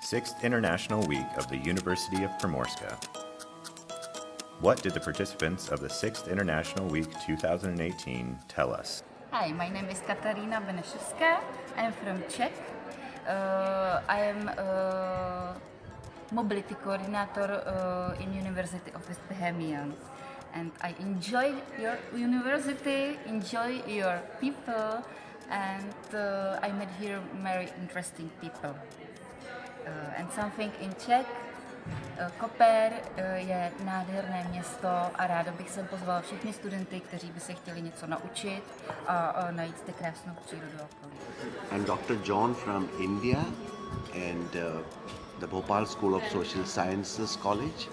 6th International Week of the University of Primorska. What did the participants of the 6th International Week 2018 tell us? Hi, my name is Katarina Benešovská. I am from Czech. I am a mobility coordinator in University of West Bohemia. And I enjoy your university, enjoy your people, and I met here very interesting people. And something in Czech, Koper je nádherné město a ráda bych sem pozvala všechny studenty, kteří by se chtěli něco naučit a najít zde krásnou přírodu okolí. I'm Dr. John from India and the Bhopal School of Social Sciences College.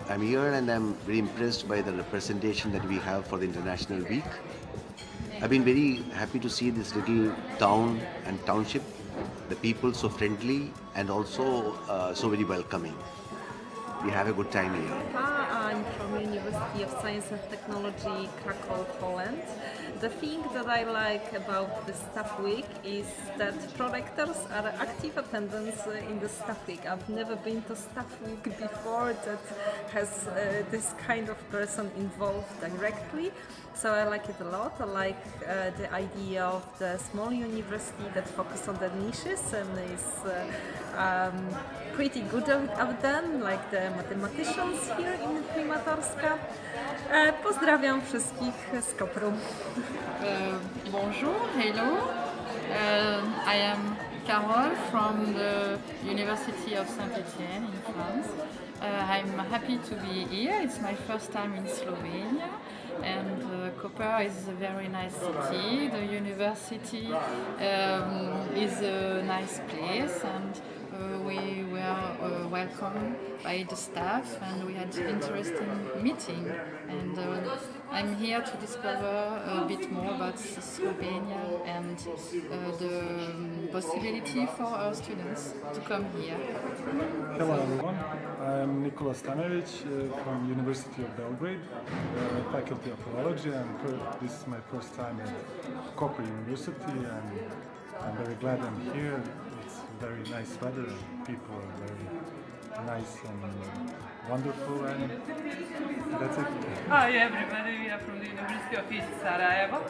I'm here and I'm very impressed by the representation that we have for the International Week. I've been very happy to see this little town and township, the people so friendly and also so very welcoming. We have a good time here. I'm from University of Science and Technology, Krakow, Poland. The thing that I like about the Staff Week is that prorectors are active attendants in the Staff Week. I've never been to Staff Week before that has this kind of person involved directly. So I like it a lot. I like the idea of the small university that focuses on the niches and is pretty good at them, like the mathematicians here in Primorska. Pozdrawiam wszystkich z Kopru. Bonjour, hello. I am Carole from the University of Saint-Etienne in France. I'm happy to be here. It's my first time in Slovenia, and Koper is a very nice city. The university is a nice place, and we were welcomed by the staff, and we had an interesting meeting. And I'm here to discover a bit more about Slovenia and the possibility for our students to come here. Hello everyone, I'm Nikola Stanovic from University of Belgrade, Faculty of Philology, and this is my first time at Koper University, and I'm very glad I'm here. It's very nice weather and people are very nice and wonderful, and that's it. Hi everybody, we are from the University of East Sarajevo,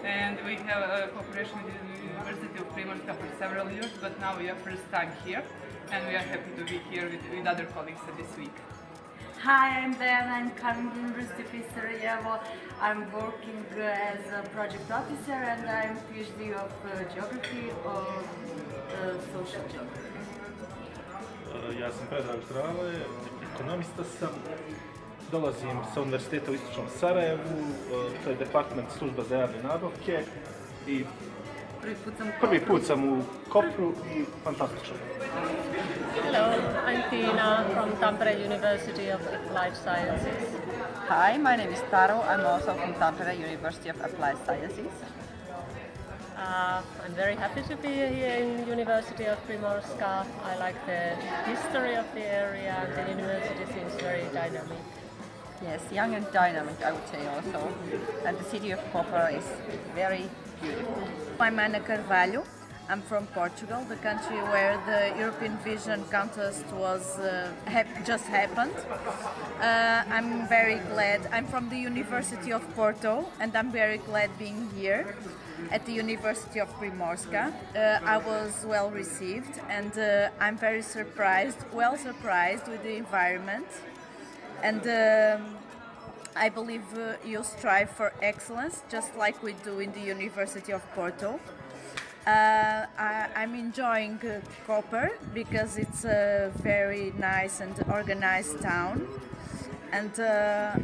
and we have a cooperation with the University of Primorska for several years, but now we are first time here, and we are happy to be here with other colleagues this week. Hi, I'm Dan. I'm coming from University of Sarajevo. I'm working as a project officer and I'm PhD of geography or social geography. Ja sam Predrag Zdrave, ekonomista sam, dolazim sa Univerziteta u Istočnom Sarajevu, to je department služba za javne nabavke i prvi put sam u Kopru i fantastično. Hello, I'm Tina from Tampere University of Applied Sciences. Hi, my name is Taro. I'm also from Tampere University of Applied Sciences. I'm very happy to be here in University of Primorska. I like the history of the area and the university seems very dynamic. Yes, young and dynamic, I would say also. And the city of Koper is very beautiful. I'm Ana Carvalho. I'm from Portugal, the country where the European Vision Contest was just happened. I'm very glad. I'm from the University of Porto, and I'm very glad being here at the University of Primorska. I was well received, and I'm very well surprised with the environment. And I believe you strive for excellence, just like we do in the University of Porto. I'm enjoying Koper because it's a very nice and organized town, and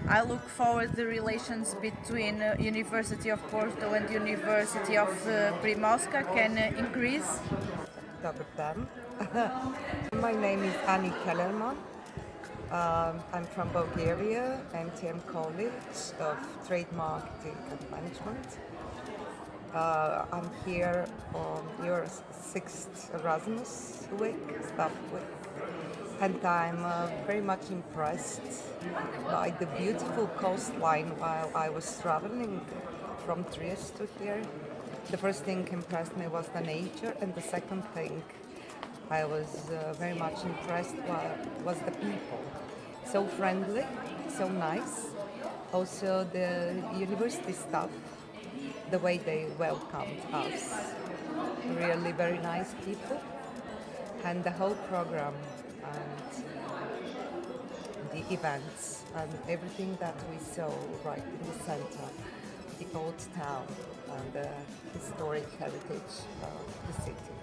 I look forward to the relations between University of Porto and University of Primorska can increase. Dobar dan. My name is Ani Kellerman. I'm from Bulgaria, MTM College of Trade Marketing and Management. I'm here on your 6th Erasmus week, staff week, and I'm very much impressed by the beautiful coastline while I was traveling from Trieste to here. The first thing impressed me was the nature, and the second thing I was very much impressed was the people. So friendly, so nice. Also the university staff, the way they welcomed us. Really very nice people. And the whole program and the events and everything that we saw right in the center, the old town and the historic heritage of the city.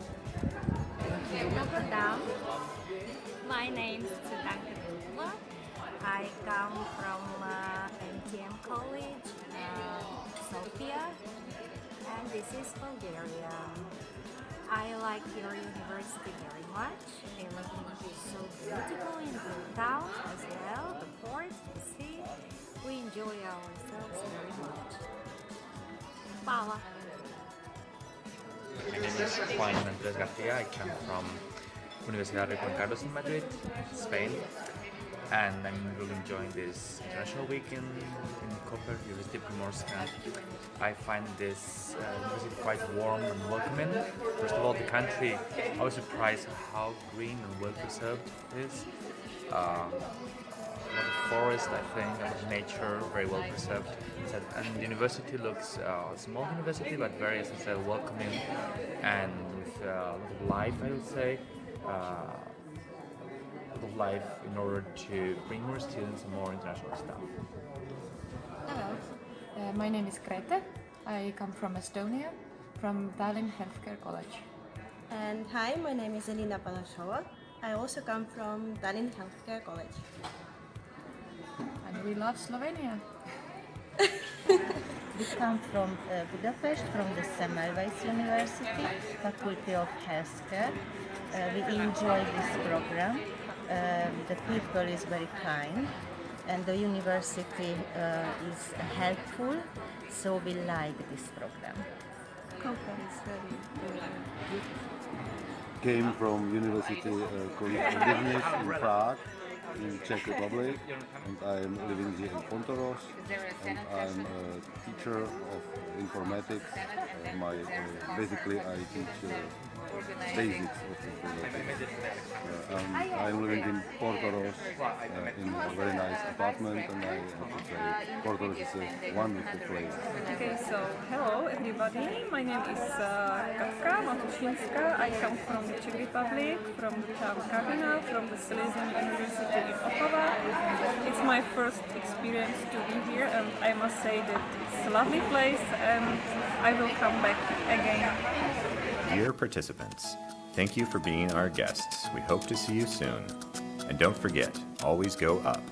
My name is Tudi. I come from MTM College, Sofia, and this is Bulgaria. I like your university very much. Everything is so beautiful in the town as well, the port, the sea. We enjoy ourselves very much. Hvala. My name is Juan Andres Garcia. I come from Universidad de Juan Carlos in Madrid, Spain, and I'm really enjoying this international week in Koper, University of Primorska. I find this university quite warm and welcoming. First of all, the country, I was surprised how green and well preserved it is. A lot of forest, I think, a lot of nature, very well preserved. And the university looks a small university, but very, as I said, welcoming and with a lot of life, I would say. Of life in order to bring more students and more international staff. Hello, my name is Grete. I come from Estonia, from Tallinn Healthcare College. And hi, my name is Elina Palashova. I also come from Tallinn Healthcare College. And we love Slovenia. We come from Budapest, from the Semmelweis University, Faculty of Healthcare. We enjoy this program. The people is very kind and the university is helpful, so we like this program. Koper is very beautiful. Came from University College in Prague, in Czech Republic, and I'm living here in Pontoros, and I'm a teacher of informatics. Basically I teach basics of informatics. I'm living in Pontoros in a very nice apartment, and I have to say Pontoros is a wonderful place. Okay, so hello everybody, my name is Katka Matushinska. I come from the Czech Republic, from the town Karviná, from the Silesian University in Opava. It's my first experience to be here, and I must say that it's a lovely place and I will come back again. Dear participants, thank you for being our guests. We hope to see you soon. And don't forget, always go up.